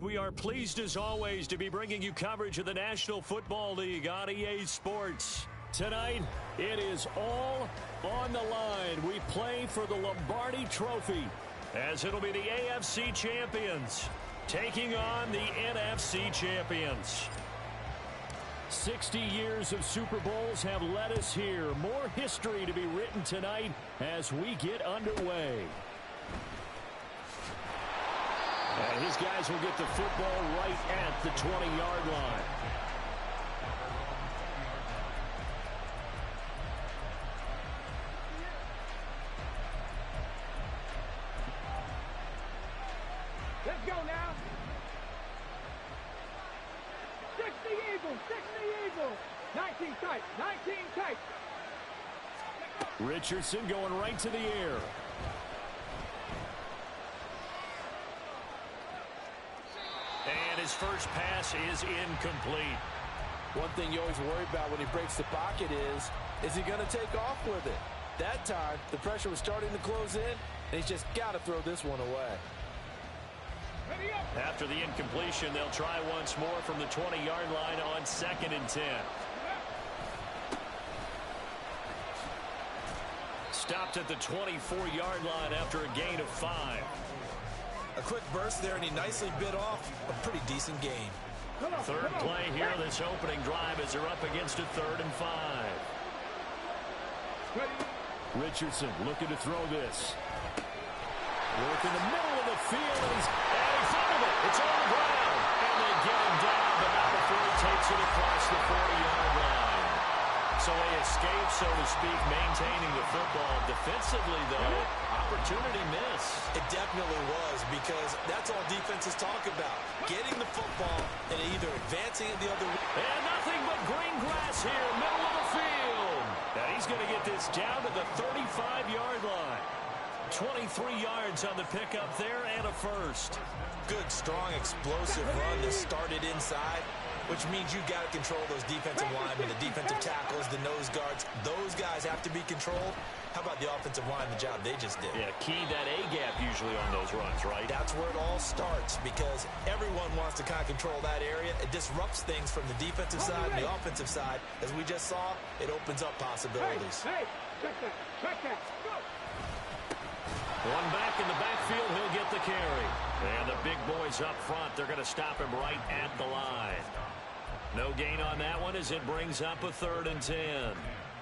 We are pleased as always to be bringing you coverage of the National Football League on EA Sports. Tonight, it is all on the line. We play for the Lombardi Trophy, as it'll be the AFC champions taking on the NFC champions. 60 years of Super Bowls have led us here. More history to be written tonight as we get underway. And his guys will get the football right at the 20-yard line. Let's go now. 60 Eagles, 60 Eagles. 19 tight, 19 tight. Richardson going right to the air. And his first pass is incomplete. One thing you always worry about when he breaks the pocket is he going to take off with it? That time, the pressure was starting to close in, and he's just got to throw this one away. After the incompletion, they'll try once more from the 20-yard line on 2nd and 10. Stopped at the 24-yard line after a gain of 5. A quick burst there, and he nicely bit off a pretty decent gain. Third play here, this opening drive, as they're up against a 3rd and 5. Richardson looking to throw this. Work in the middle of the field, and he fumbled it. It's on the ground. And they get him down, but not before he takes it across the 40-yard line. So they escape, so to speak, maintaining the football. Defensively, though, opportunity miss. It definitely was, because that's all defenses talk about. Getting the football and either advancing it the other way. And nothing but green grass here, middle of the field. And he's going to get this down to the 35-yard line. 23 yards on the pickup there and a first. Good, strong, explosive run that started inside, which means you got to control those defensive linemen, the defensive tackles, the nose guards. Those guys have to be controlled. How about the offensive line, the job they just did? Yeah, key that A-gap usually on those runs, right? That's where it all starts, because everyone wants to kind of control that area. It disrupts things from the defensive side and the offensive side. As we just saw, it opens up possibilities. Hey, check that, check that. Go. One back in the backfield, he'll get the carry. And the big boys up front, they're going to stop him right at the line. No gain on that one as it brings up a 3rd and 10.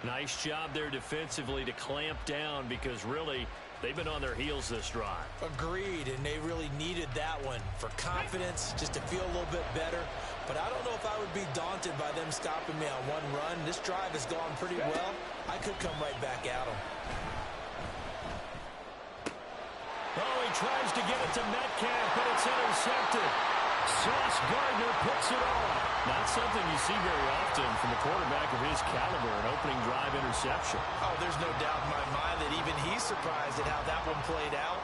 Nice job there defensively to clamp down, because really, they've been on their heels this drive. Agreed, and they really needed that one for confidence, just to feel a little bit better. But I don't know if I would be daunted by them stopping me on one run. This drive has gone pretty well. I could come right back at them. Oh, he tries to get it to Metcalf, but it's intercepted. Sauce Gardner picks it off. Not something you see very often from a quarterback of his caliber, an opening drive interception. Oh, there's no doubt in my mind that even he's surprised at how that one played out.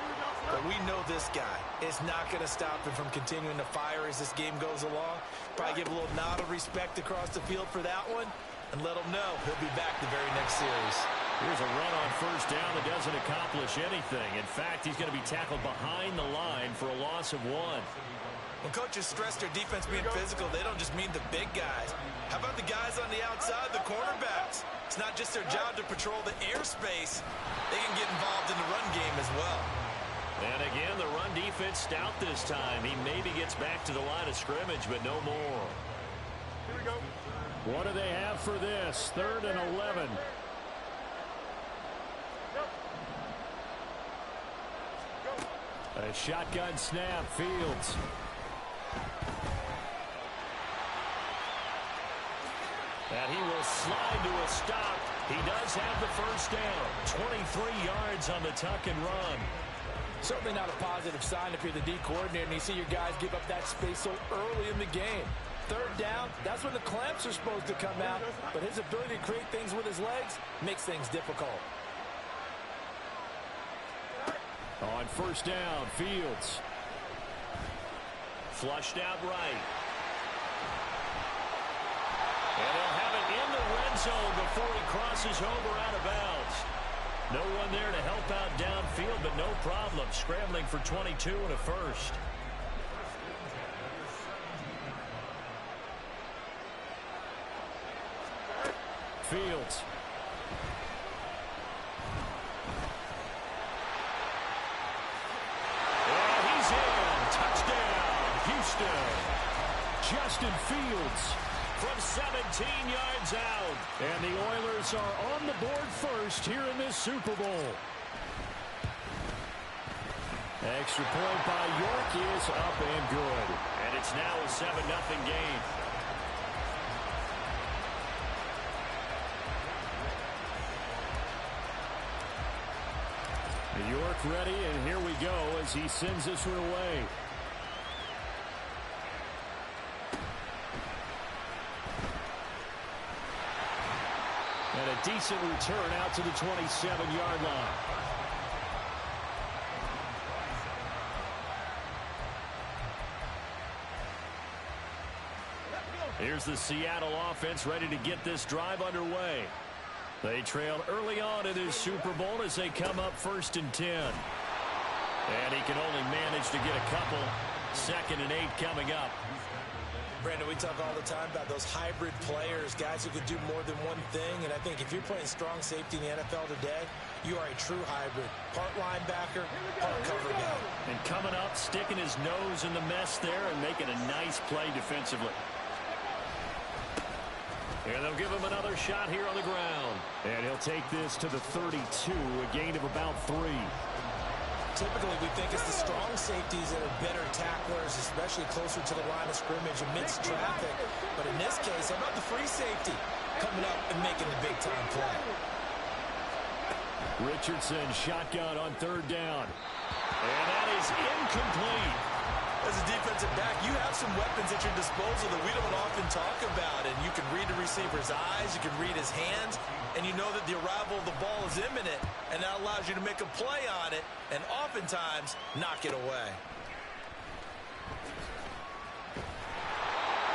But we know this guy is not going to stop him from continuing to fire as this game goes along. Probably give a little nod of respect across the field for that one, and let him know he'll be back the very next series. Here's a run on first down that doesn't accomplish anything. In fact, he's going to be tackled behind the line for a loss of 1. When coaches stress their defense being physical, they don't just mean the big guys. How about the guys on the outside, the cornerbacks? It's not just their job to patrol the airspace. They can get involved in the run game as well. And again, the run defense stout this time. He maybe gets back to the line of scrimmage, but no more. Here we go. What do they have for this? 3rd and 11. A shotgun snap, Fields. And he will slide to a stop. He does have the first down. 23 yards on the tuck and run. Certainly not a positive sign if you're the D coordinator and you see your guys give up that space so early in the game. 3rd down, that's when the clamps are supposed to come out. But his ability to create things with his legs makes things difficult. On first down, Fields. Flushed out right. And he'll have it in the red zone before he crosses over out of bounds. No one there to help out downfield, but no problem. Scrambling for 22 and a first. Fields. And he's in. Touchdown, Houston. Justin Fields from 17 yards out. And the Oilers are on the board first here in this Super Bowl. Extra point by York is up and good. And it's now a 7-0 game. York ready, and here we go as he sends this one away. And a decent return out to the 27-yard line. Here's the Seattle offense ready to get this drive underway. They trailed early on in this Super Bowl as they come up 1st and 10. And he can only manage to get a couple. 2nd and 8 coming up. Brandon, we talk all the time about those hybrid players, guys who could do more than one thing. And I think if you're playing strong safety in the NFL today, you are a true hybrid. Part linebacker, part cover guy. And coming up, sticking his nose in the mess there and making a nice play defensively. And they'll give him another shot here on the ground. And he'll take this to the 32, a gain of about 3. Typically, we think it's the strong safeties that are better tacklers, especially closer to the line of scrimmage amidst traffic. But in this case, how about the free safety coming up and making the big-time play? Richardson shotgun on 3rd down. And that is incomplete. As a defensive back, you have some weapons at your disposal that we don't often talk about. And you can read the receiver's eyes, you can read his hands, and you know that the arrival of the ball is imminent, and that allows you to make a play on it and oftentimes knock it away.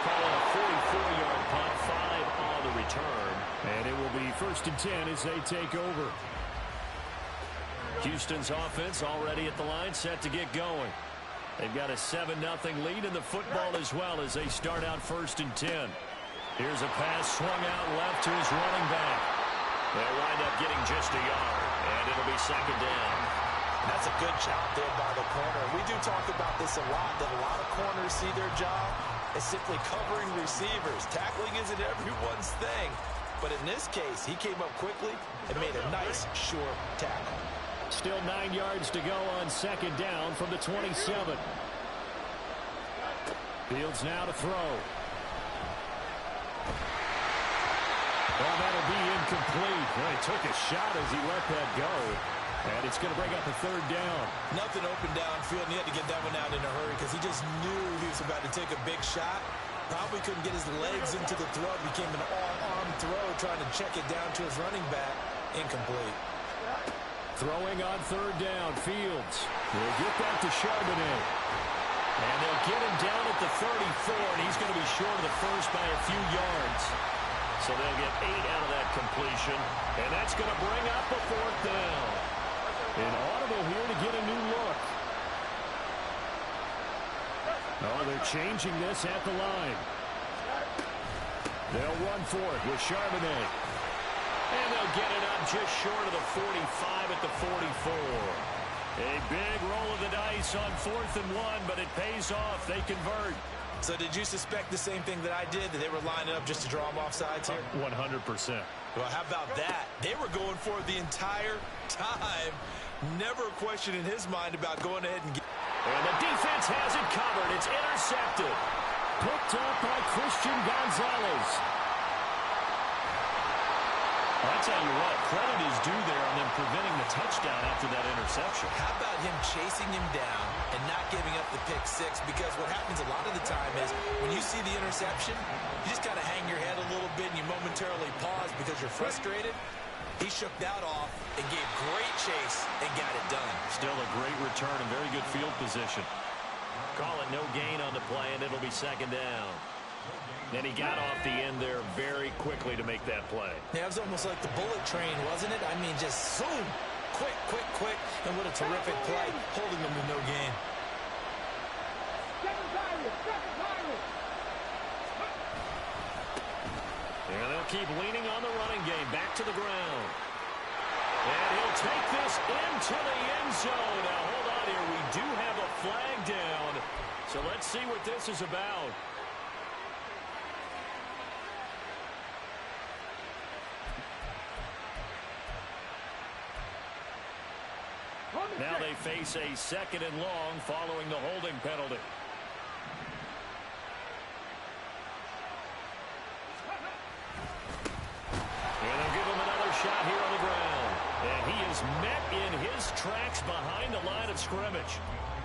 Calling a 44-yard punt, 5 on the return. And it will be 1st and 10 as they take over. Houston's offense already at the line, set to get going. They've got a 7-0 lead in the football as well as they start out 1st and 10. Here's a pass swung out left to his running back. They'll wind up getting just a yard, and it'll be 2nd down. That's a good job there by the corner. We do talk about this a lot, that a lot of corners see their job as simply covering receivers. Tackling isn't everyone's thing. But in this case, he came up quickly and made a nice, short tackle. Still 9 yards to go on 2nd down from the 27. Fields now to throw. Well, that'll be incomplete. Well, he took a shot as he let that go. And it's going to bring up a 3rd down. Nothing open downfield, and he had to get that one out in a hurry because he just knew he was about to take a big shot. Probably couldn't get his legs into the throw. It became an all-arm throw, trying to check it down to his running back. Incomplete. Throwing on 3rd down, Fields will get that to Charbonnet. And they'll get him down at the 34, and he's going to be short of the first by a few yards. So they'll get 8 out of that completion, and that's going to bring up a 4th down. An audible here to get a new look. Oh, they're changing this at the line. They'll run for it with Charbonnet. And they'll get it up just short of the 45 at the 44. A big roll of the dice on 4th and 1, but it pays off. They convert. So did you suspect the same thing that I did, that they were lining up just to draw them off sides here? 100%. Well, how about that? They were going for it the entire time. Never a question in his mind about going ahead and getting. And the defense has it covered. It's intercepted. Picked up by Christian Gonzalez. I tell you what, credit is due there on them preventing the touchdown after that interception. How about him chasing him down and not giving up the pick six? Because what happens a lot of the time is when you see the interception, you just kind of hang your head a little bit and you momentarily pause because you're frustrated. He shook that off and gave great chase and got it done. Still a great return and very good field position. Call it no gain on the play, and it'll be 2nd down. And he got off the end there very quickly to make that play. Yeah, it was almost like the bullet train, wasn't it? I mean, just zoom, quick, quick, quick. And what a terrific play, holding them with no gain. And they'll keep leaning on the running game. Back to the ground. And he'll take this into the end zone. Now, hold on here. We do have a flag down. So let's see what this is about. Now they face a 2nd and long following the holding penalty. And they'll give him another shot here on the ground. And he is met in his tracks behind the line of scrimmage.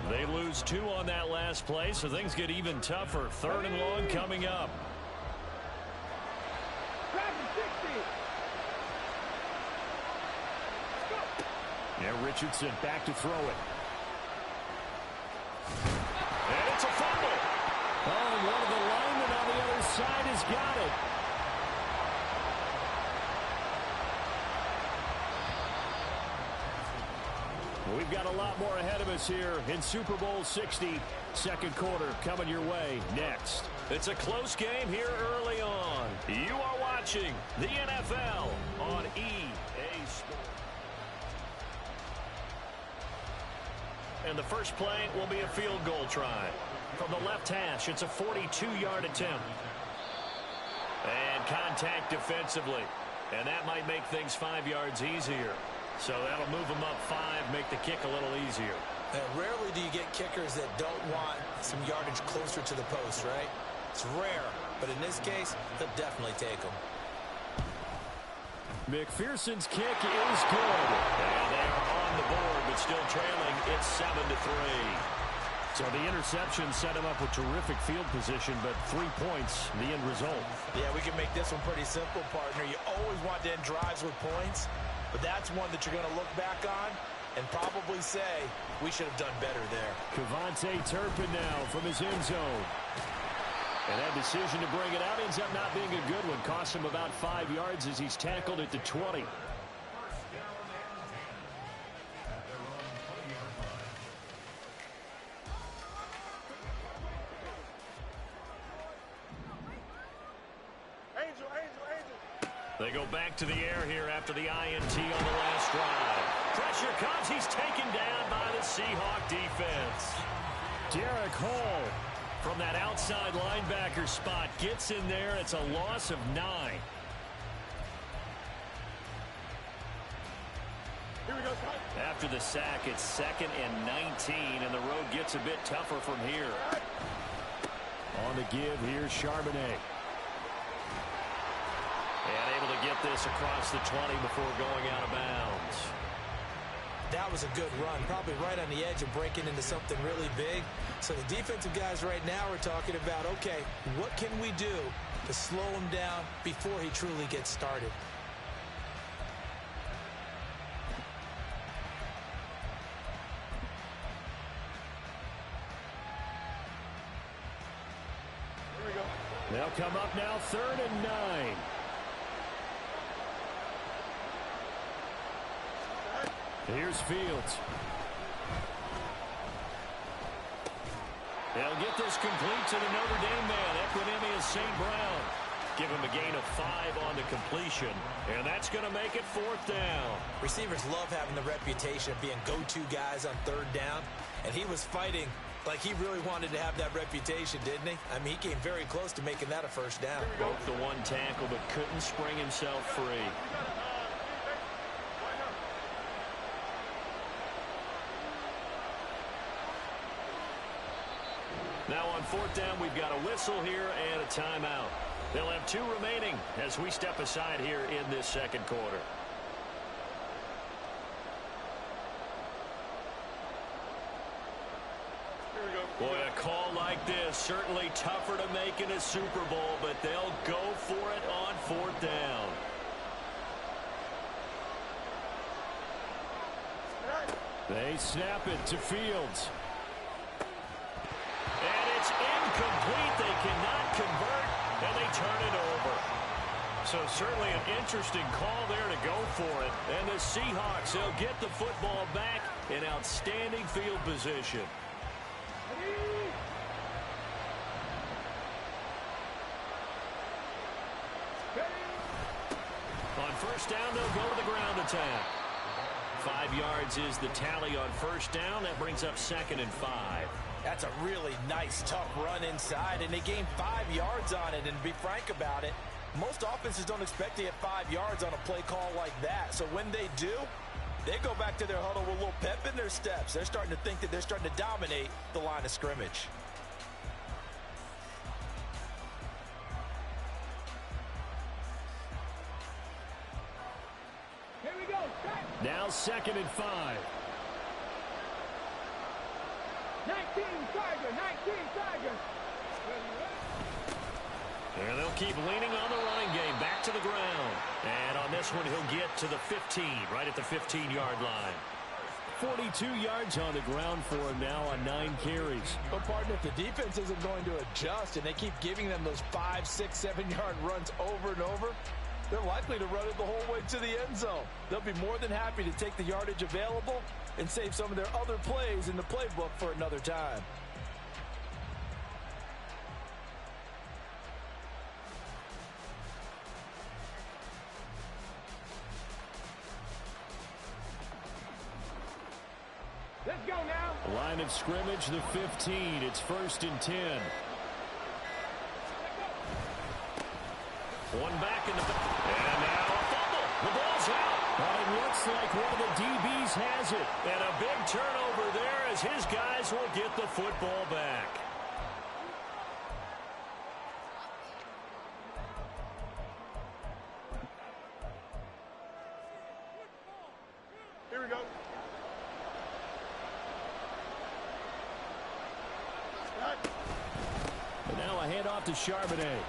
They lose 2 on that last play, so things get even tougher. 3rd and long coming up. And Richardson back to throw it. And it's a fumble. Oh, and one of the linemen on the other side has got it. We've got a lot more ahead of us here in Super Bowl 60. 2nd quarter coming your way next. It's a close game here early on. You are watching the NFL on EA Sports. And the first play will be a field goal try. From the left hash, it's a 42-yard attempt. And contact defensively. And that might make things 5 yards easier. So that'll move them up 5, make the kick a little easier. Rarely do you get kickers that don't want some yardage closer to the post, right? It's rare, but in this case, they'll definitely take them. McPherson's kick is good. And they are on the board, but still trailing. It's 7-3. So the interception set him up with terrific field position, but 3 points, the end result. Yeah, we can make this one pretty simple, partner. You always want to end drives with points, but that's one that you're going to look back on and probably say, we should have done better there. Kevontae Turpin now from his end zone. And that decision to bring it out ends up not being a good one. Cost him about 5 yards as he's tackled at the 20. They go back to the air here after the INT on the last drive. Pressure comes. He's taken down by the Seahawk defense. Derek Hall from that outside linebacker spot gets in there. It's a loss of 9. Here we go, after the sack, it's 2nd and 19, and the road gets a bit tougher from here. On the give, here's Charbonnet. And able to get this across the 20 before going out of bounds. That was a good run, probably right on the edge of breaking into something really big. So the defensive guys right now are talking about, okay, what can we do to slow him down before he truly gets started? Here we go. They'll come up now 3rd and 9. Here's Fields. They'll get this complete to the Notre Dame man. Equinemius St. Brown. Give him a gain of 5 on the completion. And that's going to make it 4th down. Receivers love having the reputation of being go-to guys on 3rd down. And he was fighting like he really wanted to have that reputation, didn't he? I mean, he came very close to making that a 1st down. Broke the 1 tackle, but couldn't spring himself free. Now on 4th down, we've got a whistle here and a timeout. They'll have 2 remaining as we step aside here in this 2nd quarter. Here we go. Boy, a call like this, certainly tougher to make in a Super Bowl, but they'll go for it on 4th down. They snap it to Fields. And it's incomplete. They cannot convert, and they turn it over. So certainly an interesting call there to go for it. And the Seahawks, they'll get the football back in outstanding field position. Ready? first down, they'll go to the ground attack. 5 yards is the tally on first down. That brings up 2nd and 5. That's a really nice, tough run inside, and they gained 5 yards on it. And to be frank about it, most offenses don't expect to get 5 yards on a play call like that. So when they do, they go back to their huddle with a little pep in their steps. They're starting to think that they're starting to dominate the line of scrimmage. Here we go. Now 2nd and 5. 19 Tiger, 19 Tiger. And they'll keep leaning on the running game. Back to the ground. And on this one, he'll get to the 15, right at the 15-yard line. 42 yards on the ground for him now on 9 carries. But, partner, if the defense isn't going to adjust and they keep giving them those 5, 6, 7-yard runs over and over, they're likely to run it the whole way to the end zone. They'll be more than happy to take the yardage available and save some of their other plays in the playbook for another time. Let's go now. Line of scrimmage, the 15. It's 1st and 10. One back in the... And now a fumble. The ball's out. But it looks like one of the DBs has it. And a big turnover there as his guys will get the football back. Here we go. And now a handoff to Charbonnet.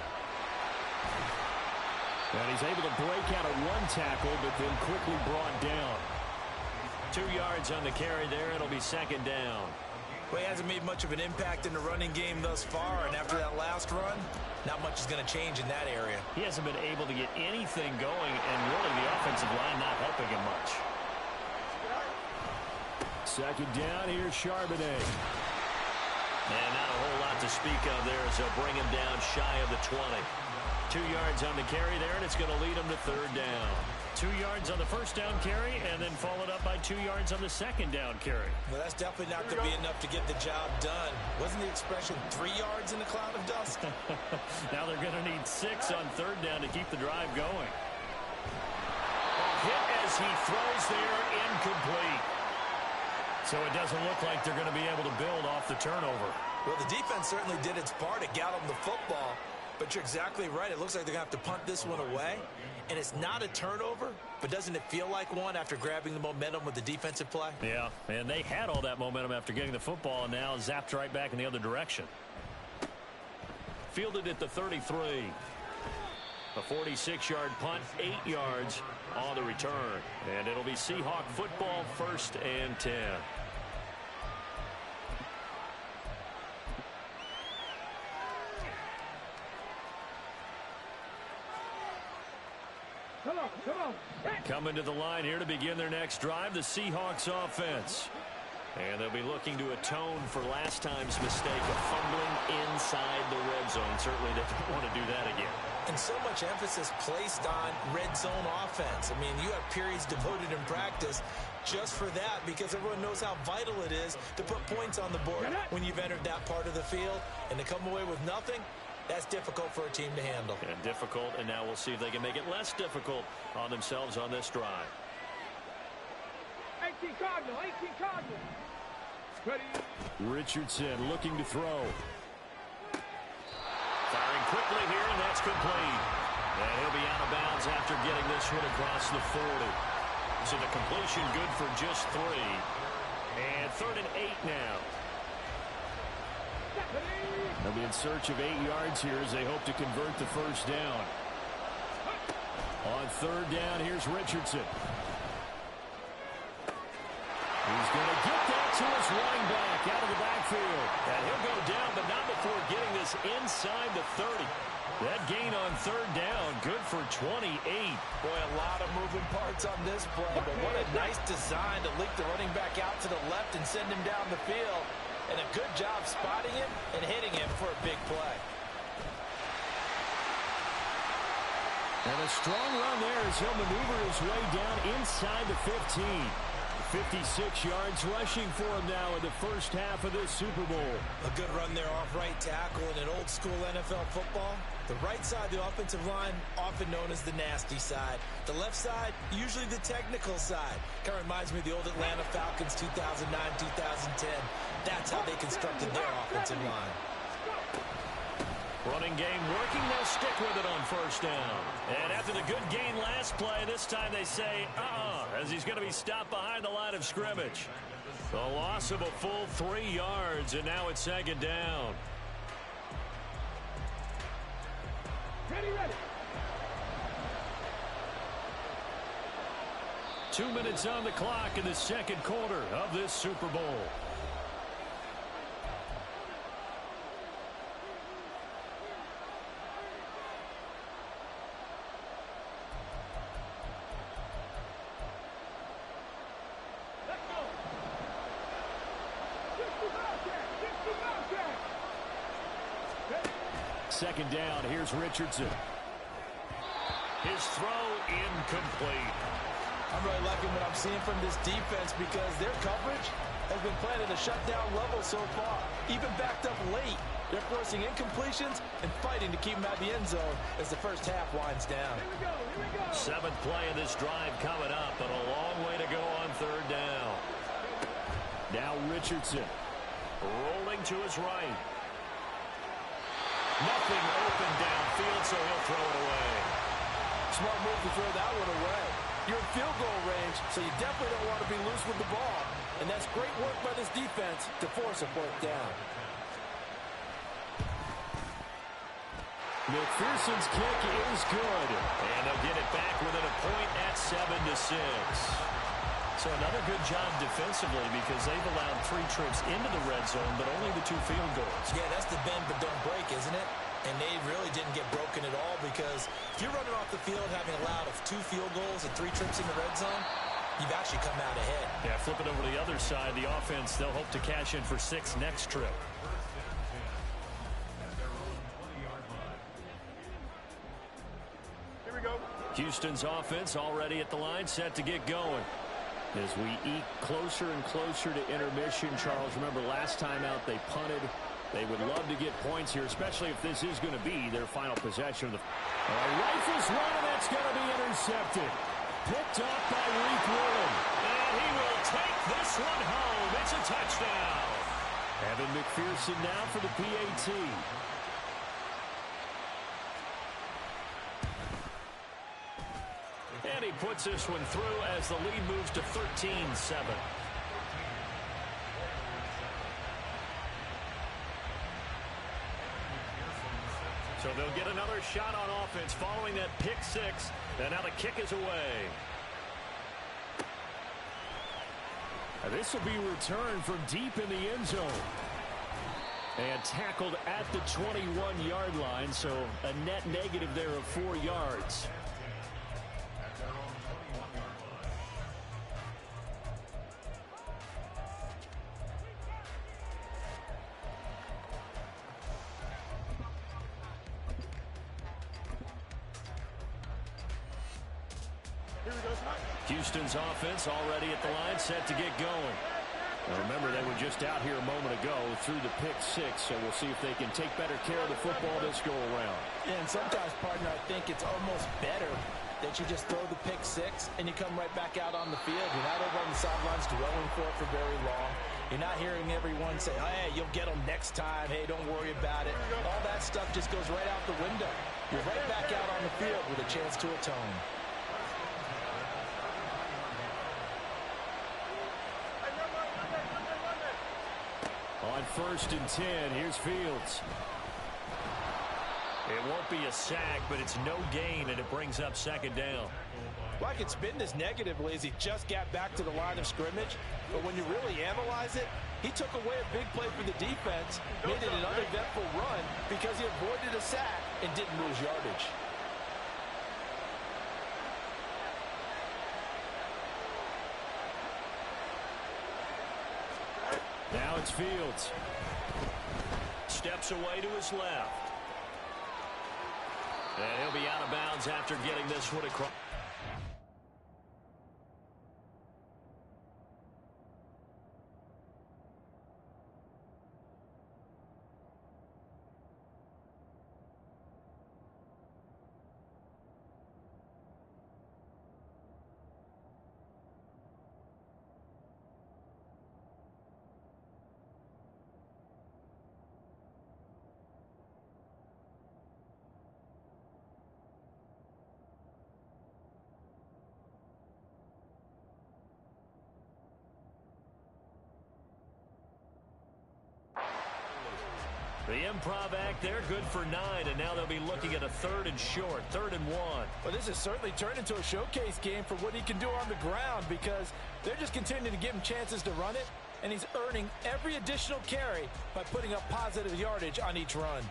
And he's able to break out of one tackle, but then quickly brought down. 2 yards on the carry there. It'll be 2nd down. Well, he hasn't made much of an impact in the running game thus far, and after that last run, not much is going to change in that area. He hasn't been able to get anything going, and really the offensive line not helping him much. 2nd down, here's Charbonnet. And not a whole lot to speak of there as they'll bring him down shy of the 20. 2 yards on the carry there, and it's going to lead him to 3rd down. 2 yards on the first down carry, and then followed up by 2 yards on the 2nd down carry. Well, that's definitely not going to be enough to get the job done. Wasn't the expression 3 yards in a cloud of dust? Now they're going to need 6 on 3rd down to keep the drive going. Hit as he throws there, incomplete. So it doesn't look like they're going to be able to build off the turnover. Well, the defense certainly did its part to get them the football. But you're exactly right. It looks like they're going to have to punt this one away. And it's not a turnover, but doesn't it feel like one after grabbing the momentum with the defensive play? Yeah, and they had all that momentum after getting the football, and now zapped right back in the other direction. Fielded at the 33. A 46-yard punt, 8 yards on the return. And it'll be Seahawk football, 1st and 10. Come on, come on. Coming to the line here to begin their next drive, the Seahawks offense. And they'll be looking to atone for last time's mistake of fumbling inside the red zone. Certainly they don't want to do that again. And so much emphasis placed on red zone offense. I mean, you have periods devoted in practice just for that because everyone knows how vital it is to put points on the board when you've entered that part of the field. And to come away with nothing, that's difficult for a team to handle. And difficult, and now we'll see if they can make it less difficult on themselves on this drive. 18 Cardinal, 18 Cardinal. Ready. Richardson looking to throw. Firing quickly here, and that's complete. And he'll be out of bounds after getting this one across the 40. So the completion good for just 3. And 3rd and 8 now. They'll be in search of 8 yards here as they hope to convert the first down. On 3rd down, here's Richardson. He's going to get that to his running back out of the backfield. And he'll go down, but not before getting this inside the 30. That gain on 3rd down, good for 28. Boy, a lot of moving parts on this play, but what a nice design to leak the running back out to the left and send him down the field. And a good job spotting him and hitting him for a big play. And a strong run there as he'll maneuver his way down inside the 15. 56 yards rushing for him now in the first half of this Super Bowl. A good run there off right tackle in an old-school NFL football. The right side of the offensive line, often known as the nasty side. The left side, usually the technical side. Kind of reminds me of the old Atlanta Falcons 2009, 2010. That's how they constructed their offensive line. Running game working, they'll stick with it on first down. And after the good gain last play, this time they say, as he's going to be stopped behind the line of scrimmage. The loss of a full 3 yards, and now it's second down. Ready. 2 minutes on the clock in the second quarter of this Super Bowl. Second down, here's Richardson. His throw incomplete. I'm really liking what I'm seeing from this defense because their coverage has been playing at a shutdown level so far. Even backed up late, they're forcing incompletions and fighting to keep them out of the end zone as the first half winds down. Here we go. Seventh play of this drive coming up, but a long way to go on third down. Now Richardson rolling to his right. Nothing open downfield, so he'll throw it away. Smart move to throw that one away. You're in field goal range, so you definitely don't want to be loose with the ball. And that's great work by this defense to force a fourth down. McPherson's kick is good. And they'll get it back within a point at 7-6. So another good job defensively because they've allowed 3 trips into the red zone, but only the 2 field goals. Yeah, that's the bend but don't break, isn't it? And they really didn't get broken at all because if you're running off the field having allowed 2 field goals and 3 trips in the red zone, you've actually come out ahead. Yeah, flip it over to the other side. The offense, they'll hope to cash in for 6 next trip. Here we go. Houston's offense already at the line, set to get going. As we eke closer and closer to intermission, Charles, remember last time out they punted. They would love to get points here, especially if this is going to be their final possession. Rifles one, and that's going to be intercepted. Picked up by Reek Woolen. And he will take this one home. It's a touchdown. Evan McPherson now for the PAT. And he puts this one through as the lead moves to 13-7. So they'll get another shot on offense following that pick 6. And now the kick is away. This will be returned from deep in the end zone. And tackled at the 21-yard line, so a net negative there of 4 yards. Houston's offense already at the line, set to get going. Now remember, they were just out here a moment ago through the pick 6, so we'll see if they can take better care of the football this go around. Yeah, and sometimes, partner, I think it's almost better that you just throw the pick 6 and you come right back out on the field. You're not over on the sidelines dwelling for it for very long. You're not hearing everyone say, hey, you'll get them next time. Hey, don't worry about it. All that stuff just goes right out the window. You're right back out on the field with a chance to atone. On 1st and 10, here's Fields. It won't be a sack, but it's no gain, and it brings up second down. Well, I could spin this negatively as he just got back to the line of scrimmage, but when you really analyze it, he took away a big play for the defense, made it an uneventful run because he avoided a sack and didn't lose yardage. Now it's Fields. Steps away to his left. And he'll be out of bounds after getting this one across. The improv act there, good for 9, and now they'll be looking at a 3rd and short, 3rd and 1. Well, this has certainly turned into a showcase game for what he can do on the ground because they're just continuing to give him chances to run it, and he's earning every additional carry by putting up positive yardage on each run.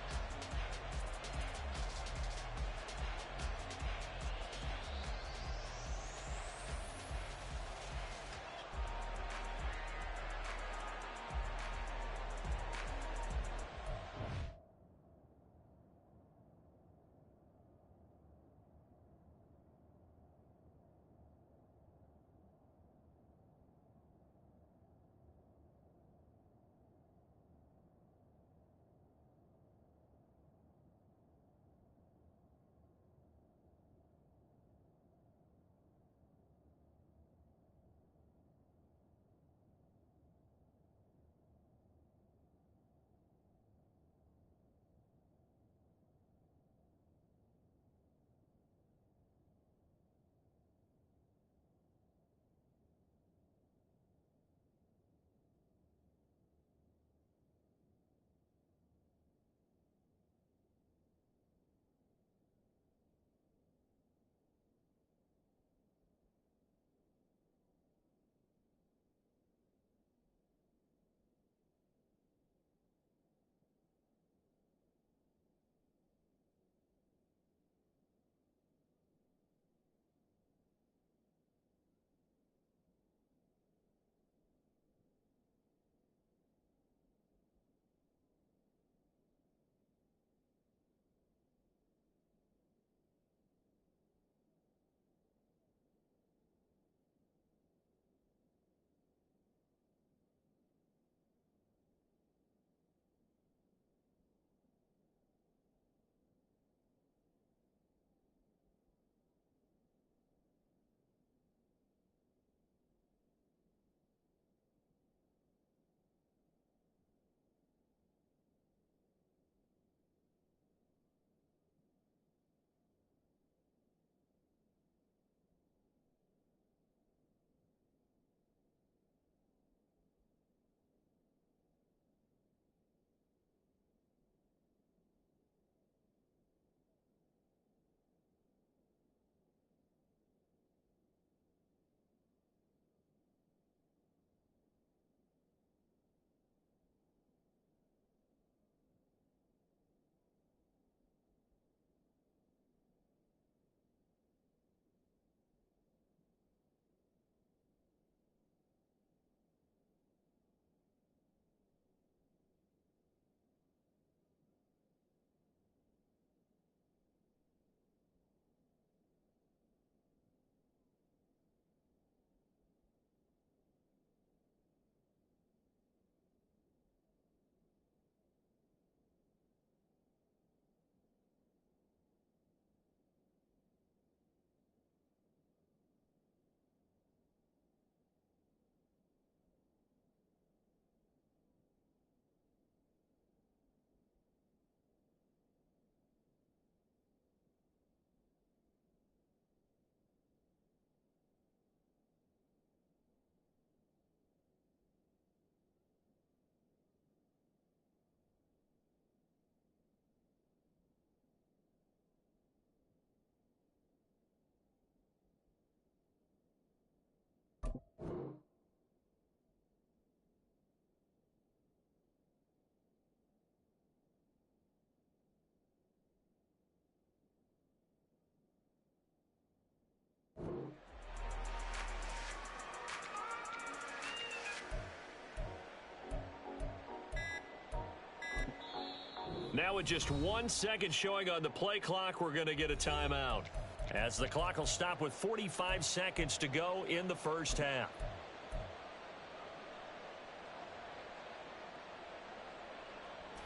Now with just 1 second showing on the play clock, we're going to get a timeout, as the clock will stop with 45 seconds to go in the first half.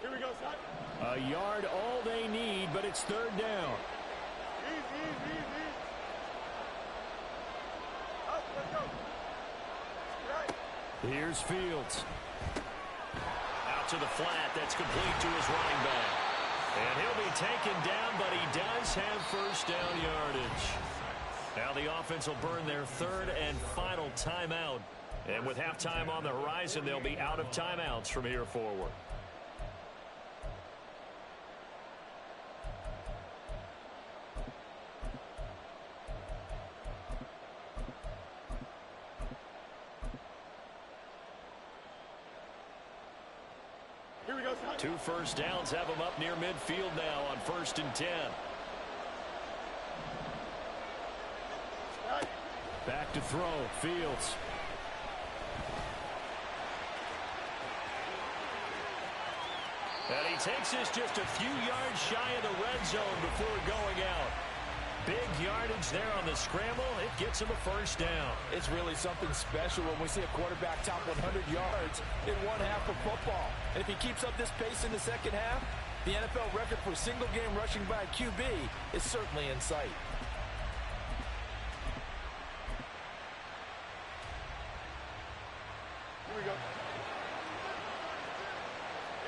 Here we go, son. A yard all they need, but it's third down. Easy. Up, let's go. Right. Here's Fields. Out to the flat. That's complete to his running back. And he'll be taken down, but he does have first down yardage. Now the offense will burn their third and final timeout. And with halftime on the horizon, they'll be out of timeouts from here forward. Here we go, son. 2 first downs have them up near midfield now on 1st and 10. Right. Back to throw. Fields. And he takes this just a few yards shy of the red zone before going out. Big yardage there on the scramble. It gets him a first down. It's really something special when we see a quarterback top 100 yards in one half of football. And if he keeps up this pace in the second half, the NFL record for single-game rushing by a QB is certainly in sight. Here we go.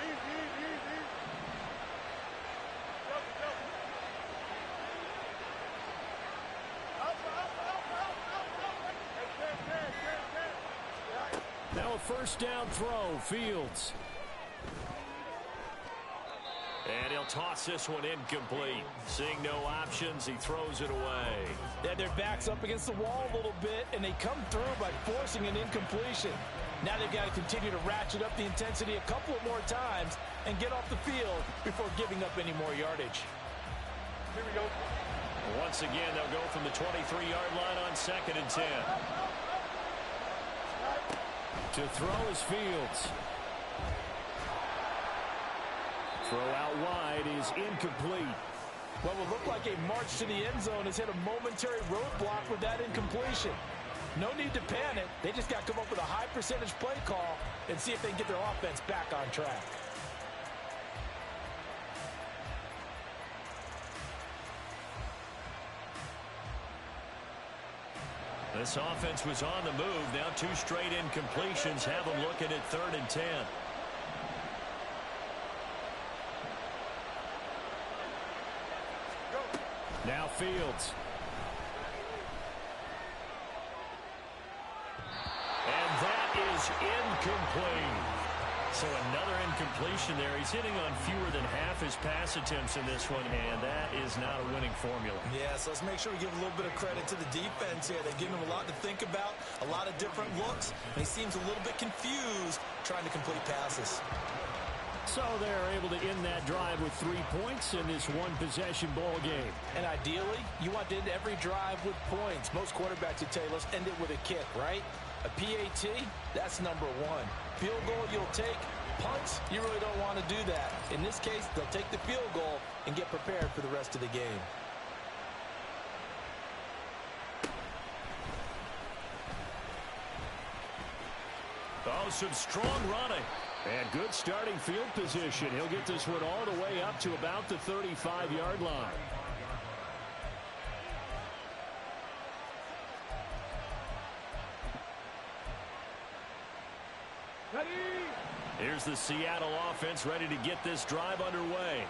Easy. Go. Up. Right. Now a first down throw. Fields. And he'll toss this one incomplete. Seeing no options, he throws it away. They had their backs up against the wall a little bit, and they come through by forcing an incompletion. Now they've got to continue to ratchet up the intensity a couple of more times and get off the field before giving up any more yardage. Here we go. Once again, they'll go from the 23-yard line on 2nd and 10. To throw is Fields. Throw out wide is incomplete. What will look like a march to the end zone has hit a momentary roadblock with that incompletion. No need to panic. They just got to come up with a high percentage play call and see if they can get their offense back on track. This offense was on the move. Now 2 straight incompletions have them looking at 3rd and 10. Now Fields. And that is incomplete. So another incompletion there. He's hitting on fewer than half his pass attempts in this one, and that is not a winning formula. Yeah, so let's make sure we give a little bit of credit to the defense here. They've given him a lot to think about, a lot of different looks, and he seems a little bit confused trying to complete passes. So they're able to end that drive with 3 points in this one-possession ball game. And ideally, you want to end every drive with points. Most quarterbacks would tell you, let's end it with a kick, right? A PAT, that's number 1. Field goal you'll take. Punts, you really don't want to do that. In this case, they'll take the field goal and get prepared for the rest of the game. Oh, some strong running. And good starting field position. He'll get this one all the way up to about the 35-yard line. Ready? Here's the Seattle offense ready to get this drive underway.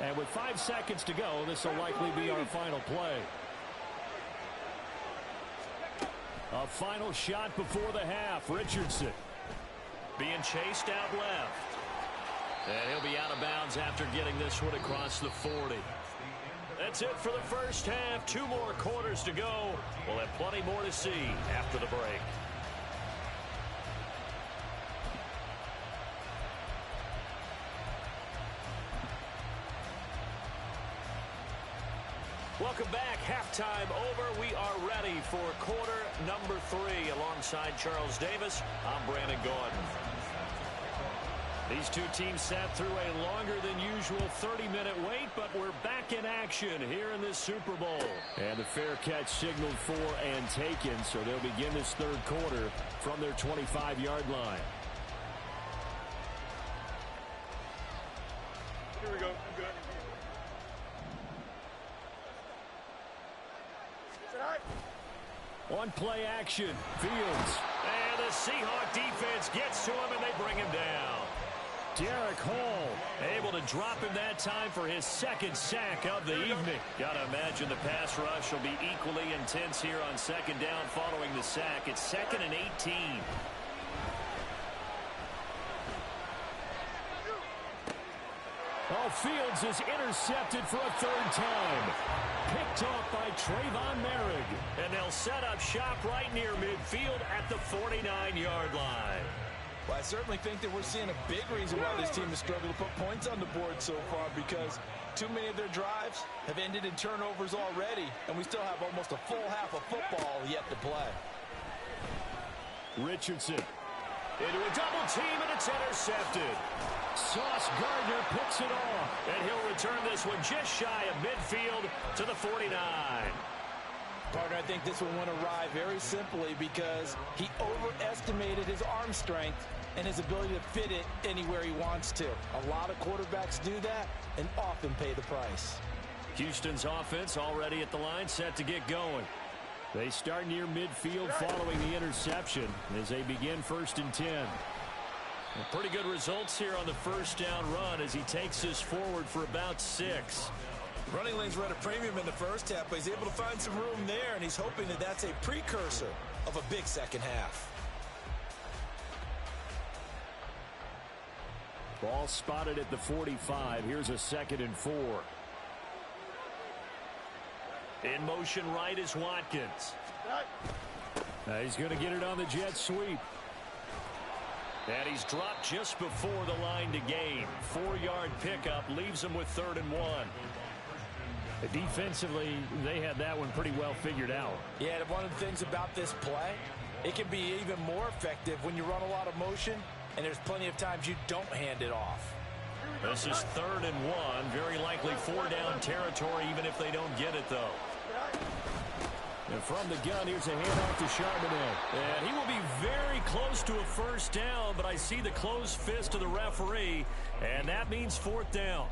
And with 5 seconds to go, this will likely be our final play. A final shot before the half. Richardson being chased out left. And he'll be out of bounds after getting this one across the 40. That's it for the first half. 2 more quarters to go. We'll have plenty more to see after the break. Welcome back. Halftime over. We are ready for quarter number 3. Alongside Charles Davis, I'm Brandon Gordon. These two teams sat through a longer than usual 30-minute wait, but we're back in action here in this Super Bowl. And the fair catch signaled for and taken, so they'll begin this third quarter from their 25-yard line. Here we go. I'm good. On play action, Fields. And the Seahawks defense gets to him, and they bring him down. Derek Hall able to drop him that time for his second sack of the evening. Gotta imagine the pass rush will be equally intense here on second down following the sack. It's 2nd and 18. Oh, Fields is intercepted for a third time. Picked off by Trayvon Merrick. And they'll set up shop right near midfield at the 49-yard line. Well, I certainly think that we're seeing a big reason why this team has struggled to put points on the board so far, because too many of their drives have ended in turnovers already, and we still have almost a full half of football yet to play. Richardson into a double team, and it's intercepted. Sauce Gardner picks it off, and he'll return this one just shy of midfield to the 49. Partner, I think this one went awry very simply because he overestimated his arm strength and his ability to fit it anywhere he wants to. A lot of quarterbacks do that and often pay the price. Houston's offense already at the line, set to get going. They start near midfield following the interception as they begin 1st and 10. And pretty good results here on the first down run as he takes this forward for about 6. Running lanes were at a premium in the first half, but he's able to find some room there, and he's hoping that that's a precursor of a big second half. Ball spotted at the 45. Here's a 2nd and 4. In motion right is Watkins. He's going to get it on the jet sweep. And he's dropped just before the line to gain. 4-yard pickup leaves him with 3rd and 1. Defensively, they had that one pretty well figured out. Yeah, one of the things about this play, it can be even more effective when you run a lot of motion, and there's plenty of times you don't hand it off. This is 3rd and 1. Very likely 4-down territory, even if they don't get it, though. And from the gun, here's a handoff to Charbonnet. And he will be very close to a first down, but I see the closed fist of the referee, and that means 4th down.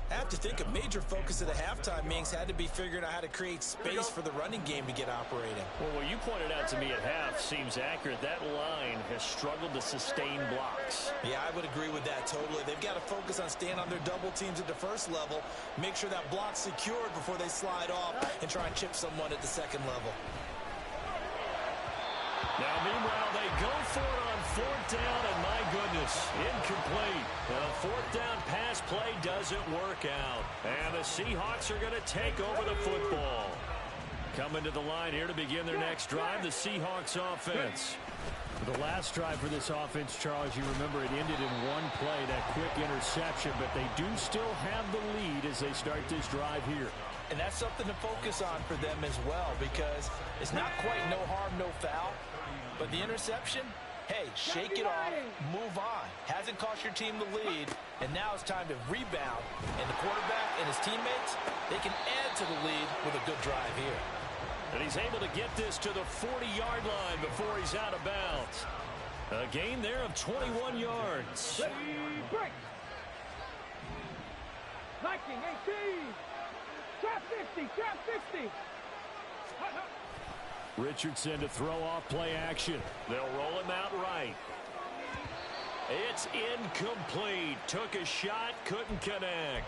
I have to think a major focus of the halftime meetings had to be figuring out how to create space for the running game to get operating. Well, what you pointed out to me at half seems accurate. That line has struggled to sustain blocks. Yeah, I would agree with that totally. They've got to focus on staying on their double teams at the first level, make sure that block's secured before they slide off and try and chip someone at the second level. Now, meanwhile, they go for it on 4th down, and my goodness, incomplete. The 4th down pass play doesn't work out. And the Seahawks are going to take over the football. Coming to the line here to begin their next drive, the Seahawks offense. The last drive for this offense, Charles, you remember it ended in one play, that quick interception, but they do still have the lead as they start this drive here. And that's something to focus on for them as well, because it's not quite no harm, no foul. But the interception, hey, shake it off, move on. Hasn't cost your team the lead, and now it's time to rebound. And the quarterback and his teammates, they can add to the lead with a good drive here. And he's able to get this to the 40-yard line before he's out of bounds. A gain there of 21 yards. Ready, break. Liking 18. Trap 50, trap 50. Richardson to throw off play action. They'll roll him out right. It's incomplete. Took a shot, couldn't connect.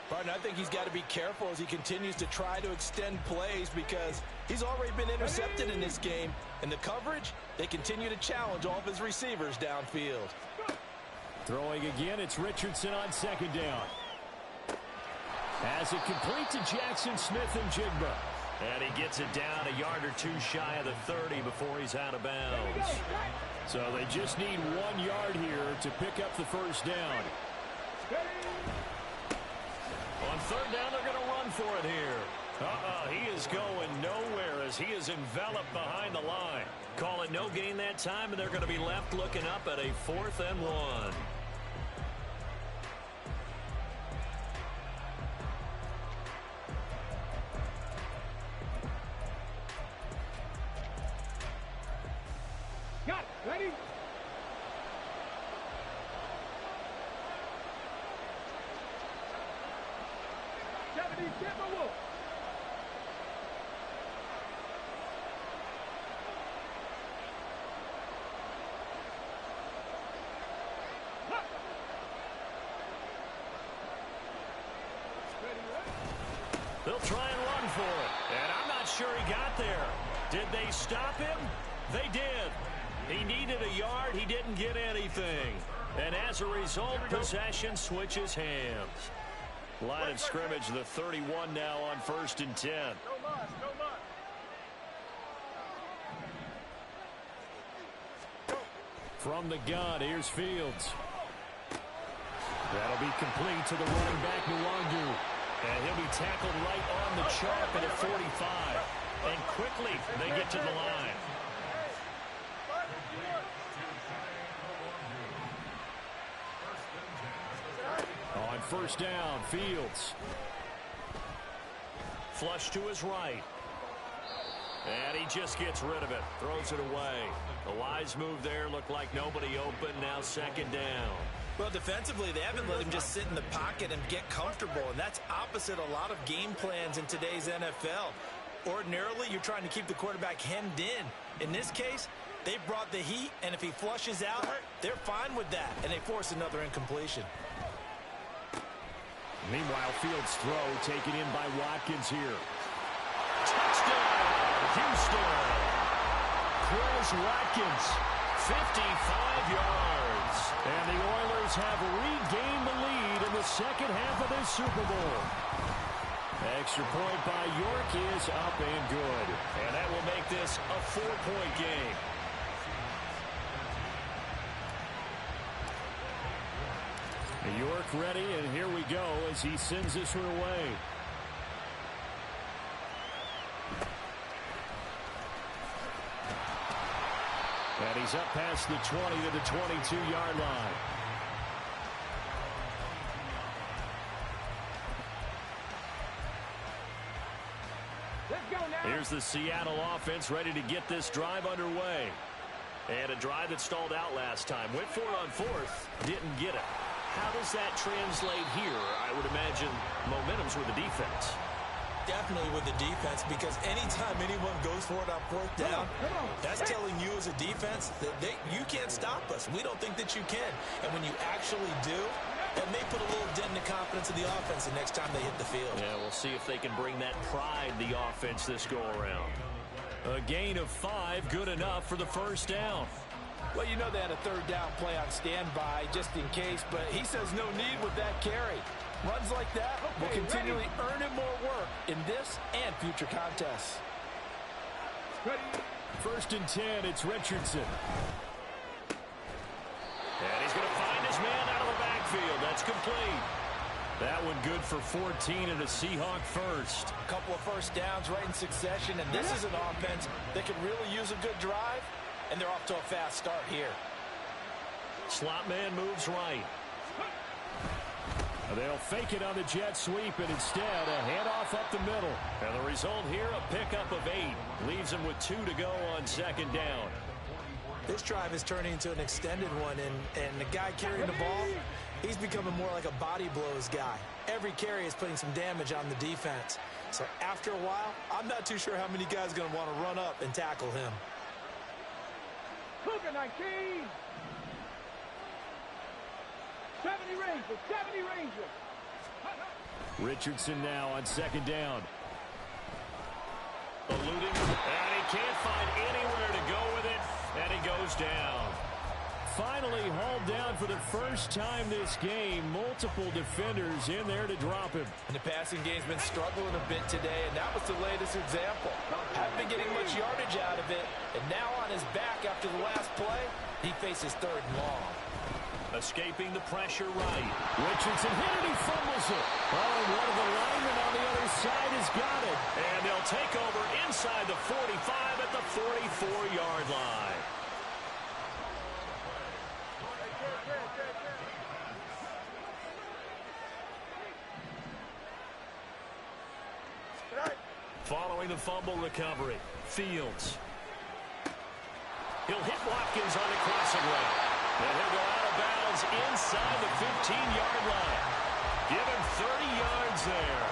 Pardon, I think he's got to be careful as he continues to try to extend plays because he's already been intercepted in this game. And the coverage, they continue to challenge all of his receivers downfield. Throwing again, it's Richardson on 2nd down. As it complete to Jackson Smith and Jigba. And he gets it down a yard or 2 shy of the 30 before he's out of bounds. So they just need 1 yard here to pick up the first down. On 3rd down, they're going to run for it here. He is going nowhere as he is enveloped behind the line. Call it no gain that time, and they're going to be left looking up at a 4th and 1. Ready? Timberwolves. They'll try and run for it. And I'm not sure he got there. Did they stop him? They did. He needed a yard. He didn't get anything. And as a result, possession switches hands. Line of scrimmage, the 31 now on 1st and 10. From the gun, here's Fields. That'll be complete to the running back, Nwangu. And he'll be tackled right on the chalk at a 45. And quickly, they get to the line. On 1st down, Fields. Flush to his right. And he just gets rid of it. Throws it away. The wise move there. Looked like nobody open. Now 2nd down. Well, defensively, they haven't let him just sit in the pocket and get comfortable, and that's opposite a lot of game plans in today's NFL. Ordinarily, you're trying to keep the quarterback hemmed in. In this case, they brought the heat, and if he flushes out, they're fine with that, and they force another incompletion. Meanwhile, Fields' throw taken in by Watkins here. Touchdown, Houston! Chris Watkins, 55 yards. And the Oilers have regained the lead in the 2nd half of this Super Bowl. Extra point by York is up and good. And that will make this a 4-point game. York ready, and here we go as he sends this one away. And he's up past the 20 to the 22-yard line. Let's go now. Here's the Seattle offense ready to get this drive underway. And a drive that stalled out last time. Went for it on 4th, didn't get it. How does that translate here? I would imagine momentum's with the defense. Definitely with the defense, because anytime anyone goes for it on 4th down, that's telling you as a defense that you can't stop us. We don't think that you can. And when you actually do, that may put a little dent in the confidence of the offense the next time they hit the field. Yeah, we'll see if they can bring that pride, the offense, this go-around. A gain of 5, good enough for the 1st down. Well, you know they had a 3rd down play on standby just in case, but he says no need with that carry. Runs like that will continually earn him more work in this and future contests. 1st and 10, it's Richardson. And he's going to find his man out of the backfield. That's complete. That one good for 14 and a Seahawk first. A couple of 1st downs right in succession, and this is an offense that could really use a good drive, and they're off to a fast start here. Slot man moves right. They'll fake it on the jet sweep, and instead a handoff up the middle. And the result here, a pickup of 8. Leaves them with 2 to go on 2nd down. This drive is turning into an extended one, and the guy carrying the ball, he's becoming more like a body blows guy. Every carry is putting some damage on the defense. So after a while, I'm not too sure how many guys are going to want to run up and tackle him. Cougar 19. 70 Rangers, 70 Rangers. Richardson now on 2nd down. Eluding, and he can't find anywhere to go with it, and he goes down. Finally hauled down for the first time this game. Multiple defenders in there to drop him. And the passing game's been struggling a bit today, and that was the latest example. Haven't been getting much yardage out of it, and now on his back after the last play, he faces 3rd and long. Escaping the pressure right. Richardson hit it, he fumbles it. Oh, and one of the linemen on the other side has got it. And they'll take over inside the 45 at the 44-yard line. Following the fumble recovery, Fields. He'll hit Watkins on the crossing route. And he'll go out of bounds inside the 15-yard line. Give him 30 yards there.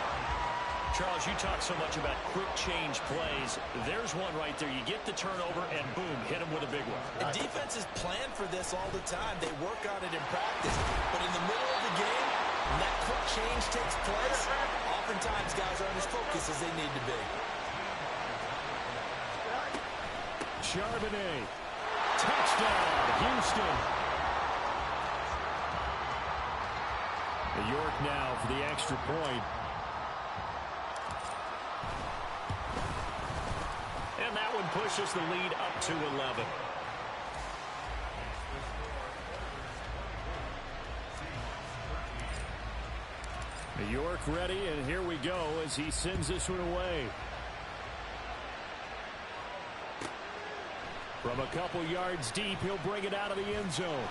Charles, you talk so much about quick change plays. There's one right there. You get the turnover, and boom, hit him with a big one. And defenses plan for this all the time. They work on it in practice. But in the middle of the game, when that quick change takes place, oftentimes guys aren't as focused as they need to be. Charbonnet. Touchdown, Houston. York now for the extra point. And that one pushes the lead up to 11. York ready, and here we go as he sends this one away. From a couple yards deep, he'll bring it out of the end zone.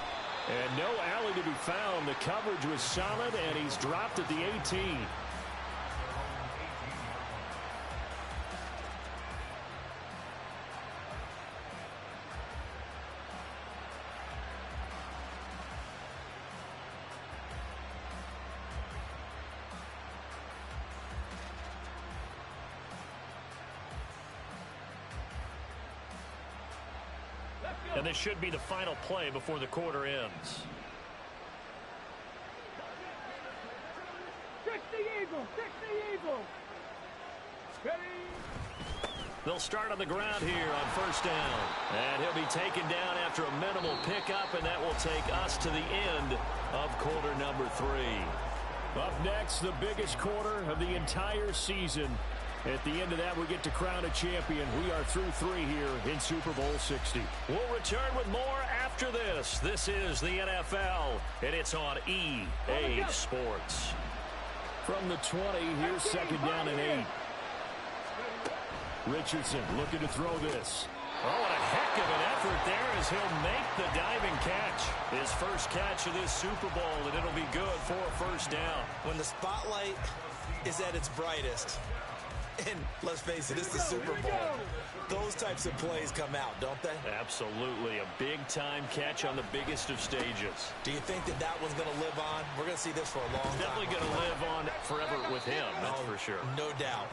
And no alley to be found. The coverage was solid, and he's dropped at the 18. And this should be the final play before the quarter ends. 60 Eagles, 60 Eagles. Ready. They'll start on the ground here on first down. And he'll be taken down after a minimal pickup, and that will take us to the end of quarter number 3. Up next, the biggest quarter of the entire season. At the end of that, we get to crown a champion. We are through 3 here in Super Bowl 60. We'll return with more after this. This is the NFL, and it's on EA Sports. From the 20, here's second down and 8. Richardson looking to throw this. Oh, what a heck of an effort there as he'll make the diving catch. His first catch of this Super Bowl, and it'll be good for a first down. When the spotlight is at its brightest, and let's face it, it's the Super Bowl, those types of plays come out, don't they? Absolutely. A big-time catch on the biggest of stages. Do you think that one's going to live on? We're going to see this for a long time. Definitely going to live on forever with him, that's for sure. No doubt.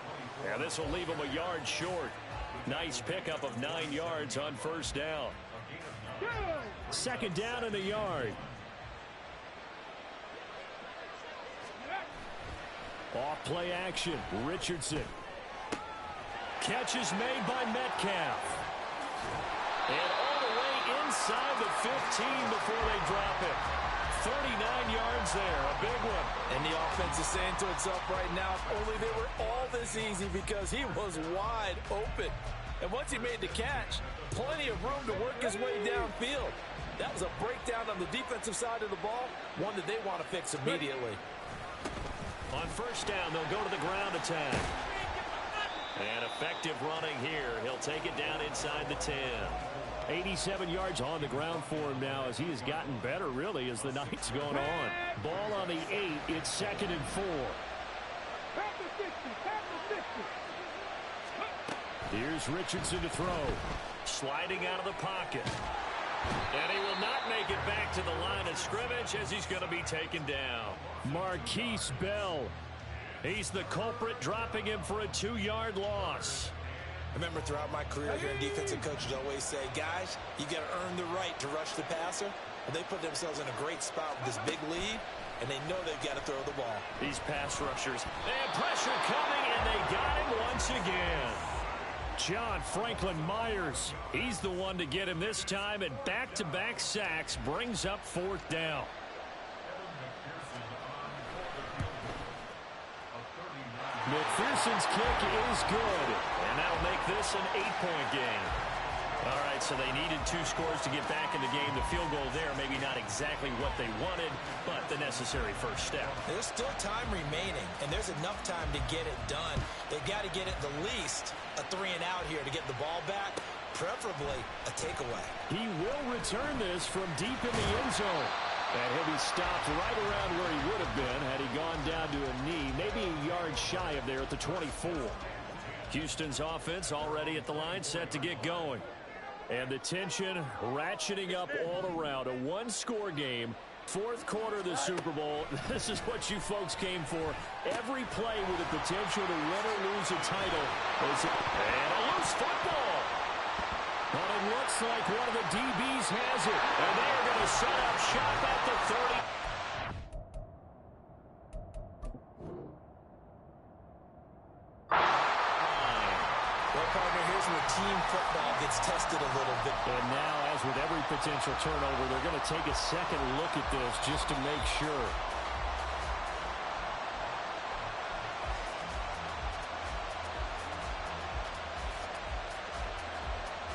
Yeah, this will leave him a yard short. Nice pickup of 9 yards on first down. Second down and a yard. Off play action. Richardson. Catch is made by Metcalf. And all the way inside the 15 before they drop it. 39 yards there, a big one. And the offense is saying to itself right now, if only they were all this easy, because he was wide open. And once he made the catch, plenty of room to work his way downfield. That was a breakdown on the defensive side of the ball, one that they want to fix immediately. On first down, they'll go to the ground attack. And effective running here. He'll take it down inside the 10. 87 yards on the ground for him now as he has gotten better, really, as the night's going on. Ball on the 8. It's second and 4. Here's Richardson to throw. Sliding out of the pocket. And he will not make it back to the line of scrimmage as he's going to be taken down. Marquise Bell. He's the culprit, dropping him for a 2-yard loss. I remember throughout my career hearing defensive coaches always say, guys, you got to earn the right to rush the passer. And they put themselves in a great spot with this big lead, and they know they've got to throw the ball. These pass rushers, they have pressure coming, and they got him once again. John Franklin Myers, he's the one to get him this time, and back-to-back sacks brings up fourth down. McPherson's kick is good, and that'll make this an 8-point game. All right, so they needed 2 scores to get back in the game. The field goal there, maybe not exactly what they wanted, but the necessary first step. There's still time remaining, and there's enough time to get it done. They've got to get at the least a 3-and-out here to get the ball back, preferably a takeaway. He will return this from deep in the end zone. And he'll be stopped right around where he would have been had he gone down to a knee, maybe a yard shy of there at the 24. Houston's offense already at the line, set to get going. And the tension ratcheting up all around. A one-score game. Fourth quarter of the Super Bowl. This is what you folks came for. Every play with the potential to win or lose a title. And a loose football. But it looks like one of the DBs has it. And they are going to set up shop at the 30. Well, partner, here's where team football gets tested a little bit. And now, as with every potential turnover, they're going to take a second look at this just to make sure.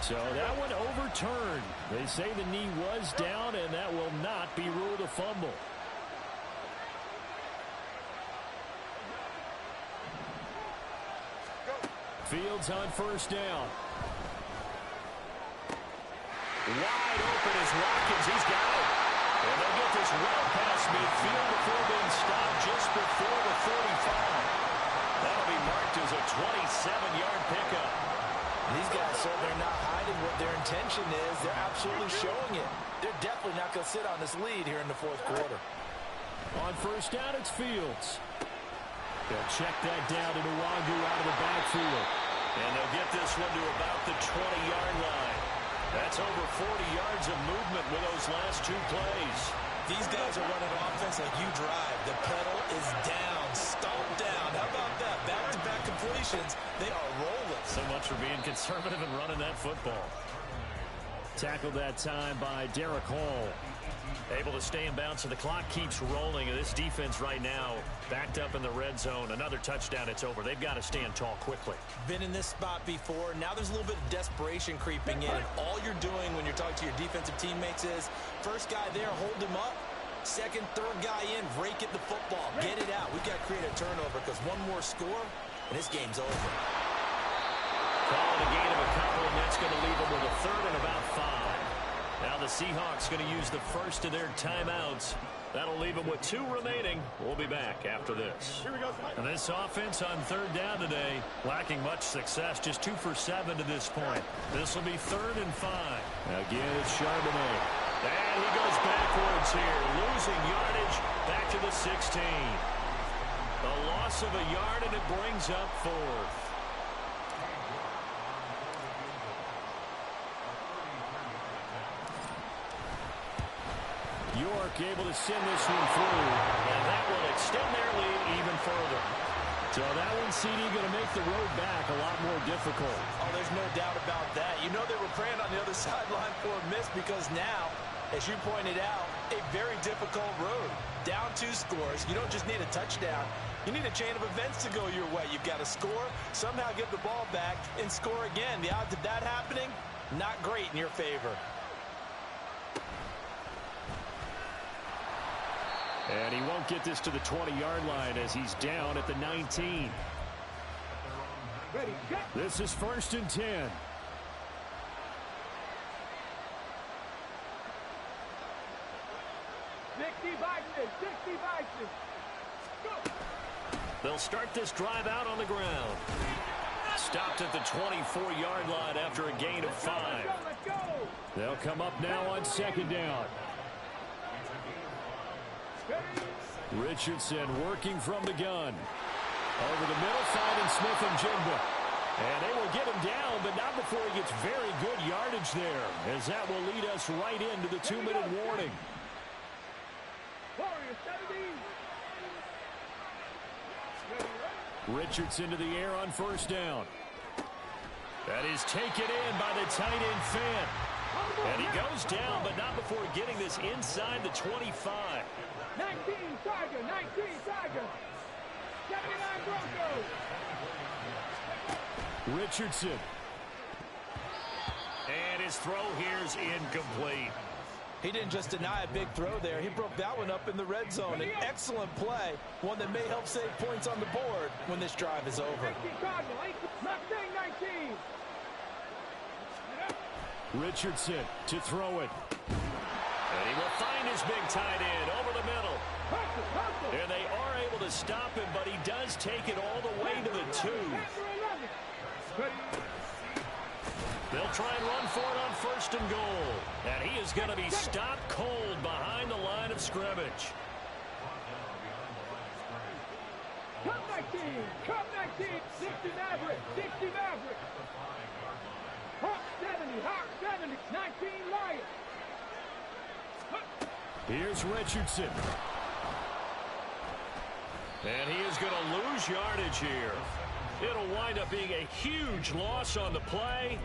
So that one overturned. They say the knee was down, and that will not be ruled a fumble. Fields on first down. Wide open is Watkins. He's got it. And they'll get this well past midfield before being stopped just before the 45. That'll be marked as a 27-yard pickup. These guys certainly are not hiding what their intention is. They're absolutely showing it. They're definitely not going to sit on this lead here in the fourth quarter. On first down, it's Fields. They'll check that down to Nwangu out of the backfield. And they'll get this one to about the 20-yard line. That's over 40 yards of movement with those last two plays. These guys are running offense like you drive. The pedal is down, stomped down. How about that? Back-to-back completions. They are rolling. So much for being conservative and running that football. Tackled that time by Derek Hall. Able to stay in bounds, so the clock keeps rolling. And this defense right now backed up in the red zone. Another touchdown, it's over. They've got to stand tall quickly. Been in this spot before. Now there's a little bit of desperation creeping in. And all you're doing when you're talking to your defensive teammates is, first guy there, hold him up. Second, third guy in, rake at the football. Get it out. We've got to create a turnover because one more score, and this game's over. Call it a gain of a couple, and that's going to leave them with a third and about 5. Now the Seahawks going to use the first of their timeouts. That'll leave them with 2 remaining. We'll be back after this. And this offense on third down today, lacking much success, just 2 for 7 to this point. This will be 3rd and 5. Again, it's Charbonnet. And he goes backwards here, losing yardage back to the 16. A loss of a yard, and it brings up 4th. York able to send this one through, and that will extend their lead even further. So that one, CD, going to make the road back a lot more difficult. Oh, there's no doubt about that. You know they were praying on the other sideline for a miss because now, as you pointed out, a very difficult road. Down 2 scores. You don't just need a touchdown. You need a chain of events to go your way. You've got to score, somehow get the ball back, and score again. The odds of that happening, not great in your favor. And he won't get this to the 20-yard line as he's down at the 19. This is 1st and 10. They'll start this drive out on the ground. Stopped at the 24-yard line after a gain of 5. They'll come up now on 2nd down. Richardson working from the gun. Over the middle, finding Smith and Jigba. And they will get him down, but not before he gets very good yardage there, as that will lead us right into the 2-minute warning. Richardson to the air on 1st down. That is taken in by the tight end Fant. And he goes down, but not before getting this inside the 25. 19 Tiger, 19 Tiger. 79 Broncos. Richardson. And his throw here's incomplete. He didn't just deny a big throw there. He broke that one up in the red zone. An excellent play, one that may help save points on the board when this drive is over. 19 Cardinal, 19. Richardson to throw it. And he will find his big tight end over the middle. And they are able to stop him, but he does take it all the way to the 2. They'll try and run for it on 1st and goal. And he is going to be stopped cold behind the line of scrimmage. Come 19, come 19, 60 Maverick, 60 Maverick. Hawk 70, 19 Lions. Here's Richardson. And he is going to lose yardage here. It'll wind up being a huge loss on the play.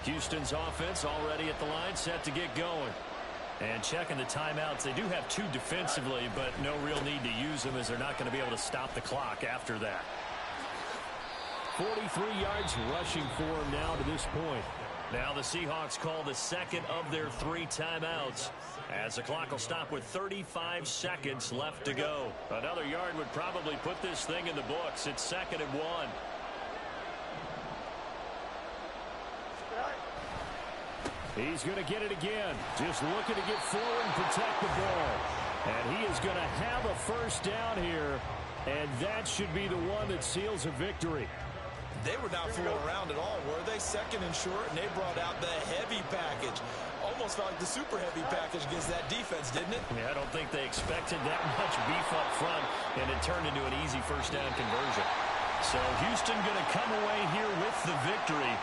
Houston's offense already at the line, set to get going. And checking the timeouts. They do have 2 defensively, but no real need to use them as they're not going to be able to stop the clock after that. 43 yards rushing for him now to this point. Now the Seahawks call the second of their 3 timeouts, as the clock will stop with 35 seconds left to go. Another yard would probably put this thing in the books. It's 2nd and 1. He's going to get it again. Just looking to get forward and protect the ball. And he is going to have a first down here, and that should be the one that seals a victory. They were not fooling around at all, were they? 2nd and short, and they brought out the heavy package. Almost felt like the super heavy package against that defense, didn't it? Yeah, I don't think they expected that much beef up front, and it turned into an easy first down conversion. So Houston going to come away here with the victory.